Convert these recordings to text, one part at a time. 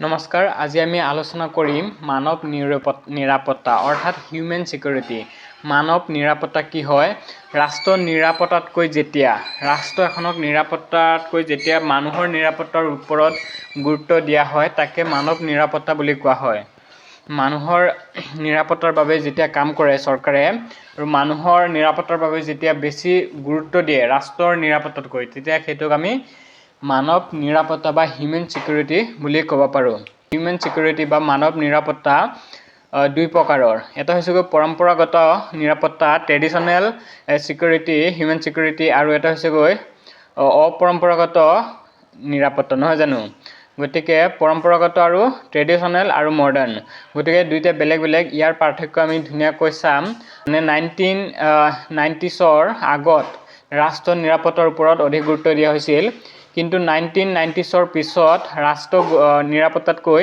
নমস্কাৰ, আজি আমি আলোচনা কৰিম মানৱ নিৰাপত্তা অৰ্থাৎ হিউমেন সিকিউৰিটি। মানৱ নিৰাপত্তা কি হয়? ৰাষ্ট্ৰ এখনক নিৰাপত্তাতকৈ যেতিয়া মানুহৰ নিৰাপত্তাৰ ওপৰত গুৰুত্ব দিয়া হয় তাকে মানৱ নিৰাপত্তা বুলি কোৱা হয়। মানুহৰ নিৰাপত্তাৰ বাবে যেতিয়া কাম কৰে চৰকাৰে আৰু মানুহৰ নিৰাপত্তাৰ বাবে যেতিয়া বেছি গুৰুত্ব দিয়ে ৰাষ্ট্ৰৰ নিৰাপত্তাতকৈ, তেতিয়া সেইটোক আমি মানৱ নিৰাপত্তা বা হিউমেন সিকিউৰিটি বুলি ক'ব পাৰোঁ। হিউমেন সিকিউৰিটি বা মানৱ নিৰাপত্তা দুই প্ৰকাৰৰ। এটা হৈছে পৰম্পৰাগত নিৰাপত্তা ট্ৰেডিশ্যনেল সিকিউৰিটি, হিউমেন সিকিউৰিটি, আৰু এটা হৈছে অপৰম্পৰাগত নিৰাপত্তা, নহয় জানো? গতিকে পৰম্পৰাগত আৰু ট্ৰেডিশ্যনেল আৰু মডাৰ্ণ, গতিকে দুইটা বেলেগ বেলেগ। ইয়াৰ পাৰ্থক্য আমি ধুনীয়াকৈ চাম। মানে 1990sৰ আগত ৰাষ্ট্ৰ নিৰাপত্তাৰ ওপৰত অধিক গুৰুত্ব দিয়া হৈছিল, কিন্তু 1990sৰ পিছত ৰাষ্ট্ৰ নিৰাপত্তাতকৈ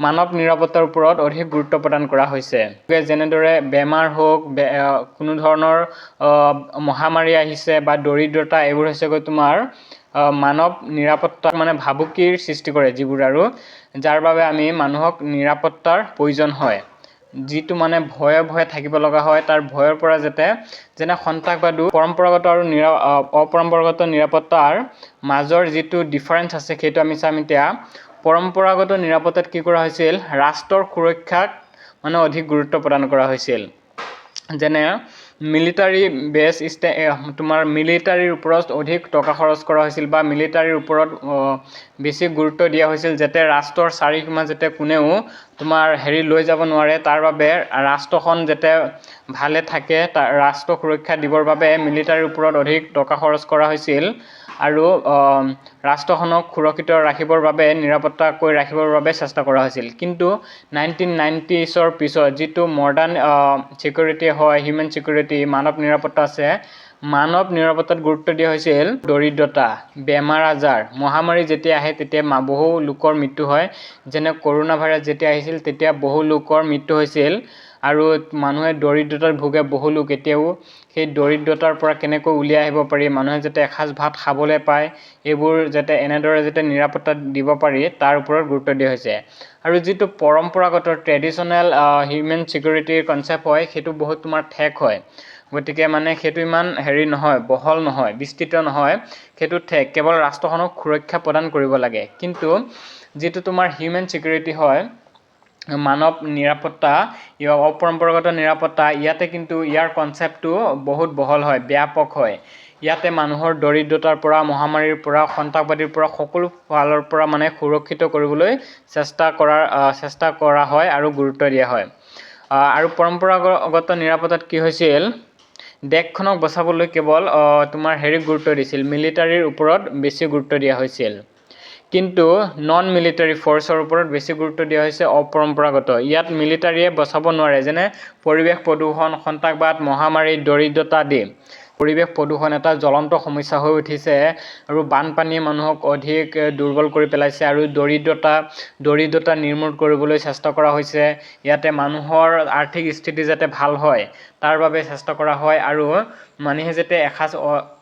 মানৱ নিৰাপত্তাৰ ওপৰত অধিক গুৰুত্ব প্ৰদান কৰা হৈছে। যেনেদৰে বেমাৰ হওক, কোনো ধৰণৰ মহামাৰী আহিছে বা দৰিদ্ৰতা, এইবোৰ হৈছে তোমাৰ মানৱ নিৰাপত্তা মানে ভাবুকিৰ সৃষ্টি কৰে যিবোৰ, আৰু যাৰ বাবে আমি মানুহক নিৰাপত্তাৰ প্ৰয়োজন হয়। যিটো মানে ভয়ে থাকিব লগা হয়, তাৰ ভয়ৰ পৰা যেনে সন্ত্ৰাসবাদী, পৰম্পৰাগত আৰু অপৰম্পৰাগত নিৰাপত্তাৰ মাজৰ যিটো ডিফাৰেঞ্চ আছে সেইটো আমি চাম এতিয়া। পৰম্পৰাগত নিৰাপত্তাত কি কৰা হৈছিল? ৰাষ্ট্ৰৰ সুৰক্ষাক মানে অধিক গুৰুত্ব প্ৰদান কৰা হৈছিল। যেনে মিলিটাৰী বেছ, তোমাৰ মিলিটাৰীৰ ওপৰত অধিক টকা খৰচ কৰা হৈছিল বা মিলিটাৰীৰ ওপৰত বেছি গুৰুত্ব দিয়া হৈছিল, যাতে ৰাষ্ট্ৰৰ চাৰিসীমা যাতে কোনেও তোমাৰ লৈ যাব নোৱাৰে, তাৰ বাবে ৰাষ্ট্ৰখন যাতে ভালে থাকে, ৰাষ্ট্ৰ সুৰক্ষা দিবৰ বাবে মিলিটাৰীৰ ওপৰত অধিক টকা খৰচ কৰা হৈছিল। আৰু ৰাষ্ট্ৰখনক সুৰক্ষিত ৰাখিবৰ বাবে, নিৰাপত্তাকৈ ৰাখিবৰ বাবে চেষ্টা কৰা হৈছিল। কিন্তু 1990sৰ পিছত যিটো মডাৰ্ণ সিকিউৰিটি হয়, হিউমেন সিকিউৰিটি, মানৱ নিৰাপত্তা আছে, মানৱ নিৰাপত্তাত গুৰুত্ব দিয়া হৈছিল দৰিদ্ৰতা, বেমাৰ আজাৰ, মহামাৰী যেতিয়া আহে তেতিয়া বহু লোকৰ মৃত্যু হয়। যেনে কৰোণা ভাইৰাছ যেতিয়া আহিছিল তেতিয়া বহু লোকৰ মৃত্যু হৈছিল, আৰু মানুহে দৰিদ্ৰতাত ভোগে বহু লোক। এতিয়াও সেই দৰিদ্ৰতাৰ পৰা কেনেকৈ উলিয়াই আহিব পাৰি, মানুহে যাতে এসাঁজ ভাত খাবলৈ পায়, এইবোৰ যাতে এনেদৰে যাতে নিৰাপত্তা দিব পাৰি তাৰ ওপৰত গুৰুত্ব দিয়া হৈছে। আৰু যিটো পৰম্পৰাগত ট্ৰেডিশ্যনেল হিউমেন সিকিউৰিটিৰ কনচেপ্ট হয়, সেইটো বহুত তোমাৰ ঠেক হয়। গতিকে মানে সেইটো ইমান নহয়, বহল নহয়, বিস্তৃত নহয়, সেইটো ঠেক, কেৱল ৰাষ্ট্ৰখনক সুৰক্ষা প্ৰদান কৰিব লাগে। কিন্তু যিটো তোমাৰ হিউমেন সিকিউৰিটি হয়, মানৱ নিৰাপত্তা, অপৰম্পৰাগত নিৰাপত্তা, ইয়াতে কিন্তু ইয়াৰ কনচেপ্টটো বহুত বহল হয়, ব্যাপক হয়। ইয়াতে মানুহৰ দৰিদ্ৰতাৰ পৰা, মহামাৰীৰ পৰা, সন্ত্ৰাসবাদীৰ পৰা, সকলো ফালৰ পৰা মানে সুৰক্ষিত কৰিবলৈ চেষ্টা কৰা হয় আৰু গুৰুত্ব দিয়া হয়। আৰু পৰম্পৰাগত নিৰাপত্তাত কি হৈছিল? দেশখনক বচাবলৈ কেৱল তোমাৰ গুৰুত্ব দিছিল, মিলিটাৰীৰ ওপৰত বেছি গুৰুত্ব দিয়া হৈছিল। কিন্তু নন মিলিটাৰী ফ'ৰ্চৰ ওপৰত বেছি গুৰুত্ব দিয়া হৈছে অপৰম্পৰাগত। ইয়াত মিলিটাৰীয়ে বচাব নোৱাৰে, যেনে পৰিৱেশ প্ৰদূষণ, সন্ত্ৰাসবাদ, মহামাৰী, দৰিদ্ৰতা আদি। পৰিৱেশ প্ৰদূষণ এটা জ্বলন্ত সমস্যা হৈ উঠিছে, আৰু বানপানীয়ে মানুহক অধিক দুৰ্বল কৰি পেলাইছে, আৰু দৰিদ্ৰতা নিৰ্মূল কৰিবলৈ চেষ্টা কৰা হৈছে। ইয়াতে মানুহৰ আৰ্থিক স্থিতি যাতে ভাল হয় তাৰ বাবে চেষ্টা কৰা হয়, আৰু মানুহে যাতে এসাঁজ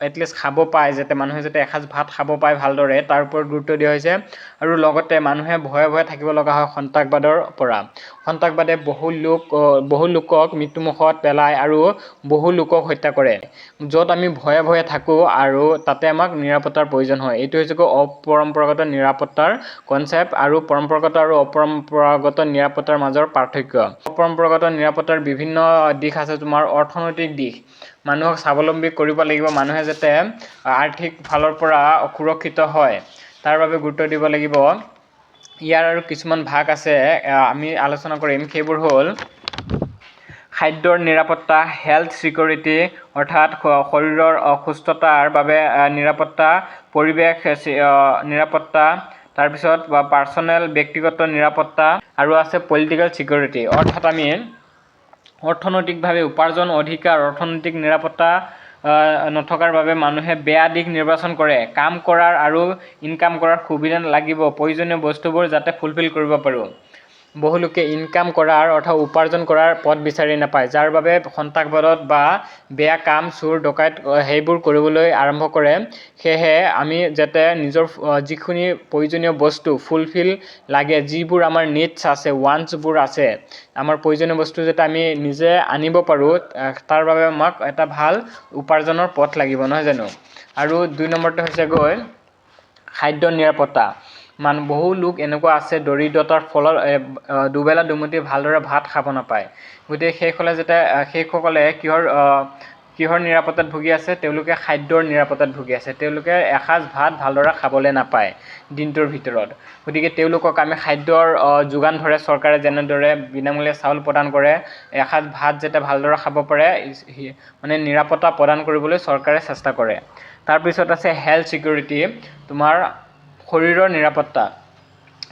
এটলিষ্ট খাব পায়, যাতে মানুহে যাতে এসাঁজ ভাত খাব পায় ভালদৰে, তাৰ ওপৰত গুৰুত্ব দিয়া হৈছে। আৰু লগতে মানুহে ভয়ে থাকিব লগা হয় সন্ত্ৰাসবাদৰ পৰা। সন্ত্ৰাসবাদে বহু লোকক মৃত্যুমুখত পেলায় আৰু বহু লোকক হত্যা কৰে। য'ত আমি ভয়ে থাকোঁ আৰু তাতে আমাক নিৰাপত্তাৰ প্ৰয়োজন হয়। এইটো হৈছে অপৰম্পৰাগত নিৰাপত্তাৰ কনচেপ্ট আৰু পৰম্পৰাগত আৰু অপৰম্পৰাগত নিৰাপত্তাৰ মাজৰ পাৰ্থক্য। অপৰম্পৰাগত নিৰাপত্তাৰ বিভিন্ন দিশ আছে। তোমাৰ অৰ্থনৈতিক দিশ, মানুহক স্বাৱলম্বী কৰিব লাগিব, মানুহে যাতে আৰ্থিক ফালৰ পৰা সুৰক্ষিত হয় তাৰ বাবে গুৰুত্ব দিব লাগিব। ইয়াৰ আৰু কিছুমান ভাগ আছে, আমি আলোচনা কৰিম। সেইবোৰ হ'ল খাদ্যৰ নিৰাপত্তা, হেল্থ সিকিউৰিটি অৰ্থাৎ শৰীৰৰ সুস্থতাৰ বাবে নিৰাপত্তা, পৰিৱেশ নিৰাপত্তা, তাৰপিছত পাৰ্চনেল ব্যক্তিগত নিৰাপত্তা, আৰু আছে পলিটিকেল সিকিউৰিটি অৰ্থাৎ আমি অৰ্থনৈতিকভাৱে উপাৰ্জন অধিকাৰ, অৰ্থনৈতিক নিৰাপত্তা নথকাৰ বাবে মানুহে বেয়া দিশ নিৰ্বাচন কৰে। কাম কৰাৰ আৰু ইনকাম কৰাৰ সুবিধা লাগিব, প্ৰয়োজনীয় বস্তুবোৰ যাতে ফুলফিল কৰিব পাৰোঁ। বহুলোকে ইনকাম কৰাৰ অৰ্থাৎ উপাৰ্জন কৰাৰ পথ বিচাৰি নাপায়, যাৰ বাবে সন্ত্ৰাসবাদত বা বেয়া কাম চুৰ ডকাইত সেইবোৰ কৰিবলৈ আৰম্ভ কৰে। সেয়েহে আমি যাতে নিজৰ যিখিনি প্ৰয়োজনীয় বস্তু ফুলফিল লাগে, যিবোৰ আমাৰ নিডছ আছে, ৱান্টছবোৰ আছে, আমাৰ প্ৰয়োজনীয় বস্তু যাতে আমি নিজে আনিব পাৰোঁ, তাৰ বাবে আমাক এটা ভাল উপাৰ্জনৰ পথ লাগিব, নহয় জানো? আৰু 2 নম্বৰতে হৈছে গৈ খাদ্য নিৰাপত্তা। বহু লোক এনেকুৱা আছে দৰিদ্ৰতাৰ ফলত দুবেলা দুমুঠি ভালদৰে ভাত খাব নাপায়। গতিকে সেইসকলে কিহৰ নিৰাপত্তাত ভুগি আছে? তেওঁলোকে খাদ্যৰ নিৰাপত্তাত ভুগি আছে। তেওঁলোকে এসাঁজ ভাত ভালদৰে খাবলৈ নাপায় দিনটোৰ ভিতৰত। গতিকে তেওঁলোকক আমি খাদ্যৰ যোগান ধৰে চৰকাৰে, যেনেদৰে বিনামূলীয়া চাউল প্ৰদান কৰে, এসাঁজ ভাত যাতে ভালদৰে খাব পাৰে মানে নিৰাপত্তা প্ৰদান কৰিবলৈ চৰকাৰে চেষ্টা কৰে। তাৰপিছত আছে হেল্থ ছিকিউৰিটি, তোমাৰ শৰীৰৰ নিৰাপত্তা।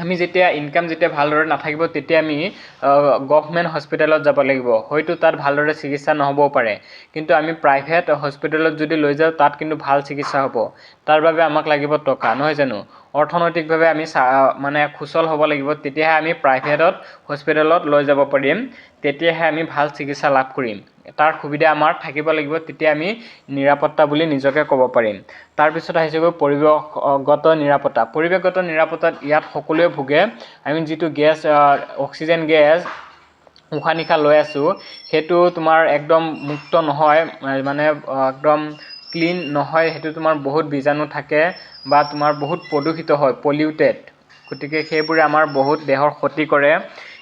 আমি যেতিয়া ইনকাম ভালদৰে নাথাকিব, তেতিয়া আমি গভৰ্ণমেণ্ট হস্পিটেলত যাব লাগিব। হয়তো তাত ভালদৰে চিকিৎসা নহ'বও পাৰে, কিন্তু আমি প্ৰাইভেট হস্পিটেলত যদি লৈ যাওঁ, তাত কিন্তু ভাল চিকিৎসা হ'ব। তাৰ বাবে আমাক লাগিব টকা, নহয় জানো? অৰ্থনৈতিকভাৱে আমি মানে সুচল হ'ব লাগিব, তেতিয়াহে আমি প্ৰাইভেট হস্পিটেলত লৈ যাব পাৰিম, তেতিয়াহে আমি ভাল চিকিৎসা লাভ কৰিম। তাৰ সুবিধা আমাৰ থাকিব লাগিব, তেতিয়া আমি নিৰাপত্তা বুলি নিজকে ক'ব পাৰিম। তাৰপিছত আহিছে গৈ পৰিৱেশগত নিৰাপত্তা। পৰিৱেশগত নিৰাপত্তাত ইয়াত সকলোৱে ভোগে। আমি যিটো গেছ অক্সিজেন গেছ উশাহ নিশাহ লৈ আছোঁ, সেইটো তোমাৰ একদম মুক্ত নহয়, মানে একদম ক্লিন নহয়। সেইটো তোমাৰ বহুত বীজাণু থাকে বা তোমাৰ বহুত প্ৰদূষিত হয়, পলিউটেড। গতিকে সেইবোৰে আমাৰ বহুত দেহৰ ক্ষতি কৰে।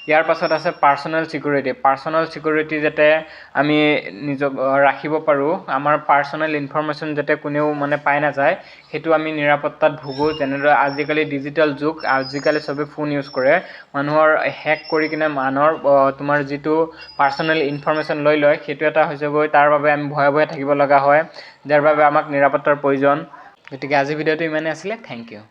ইয়াৰ পাছত আছে পাৰ্চনেল ছিকিউৰিটি। পাৰ্চনেল ছিকিউৰিটি যাতে আমি নিজক ৰাখিব পাৰোঁ, আমাৰ পাৰ্চনেল ইনফৰমেশ্যন যাতে কোনেও মানে পাই নাযায়, সেইটো আমি নিৰাপত্তাত ভুগোঁ। যেনেদৰে আজিকালি ডিজিটেল যুগ, আজিকালি চবেই ফোন ইউজ কৰে, মানুহৰ হেক কৰি কিনে মানুহৰ তোমাৰ যিটো পাৰ্চনেল ইনফৰমেশ্যন লৈ লয়, সেইটো এটা হৈছে গৈ, তাৰ বাবে আমি ভয়ে থাকিব লগা হয়, যাৰ বাবে আমাক নিৰাপত্তাৰ প্ৰয়োজন। গতিকে আজিৰ ভিডিঅ'টো ইমানেই আছিলে। Thank U.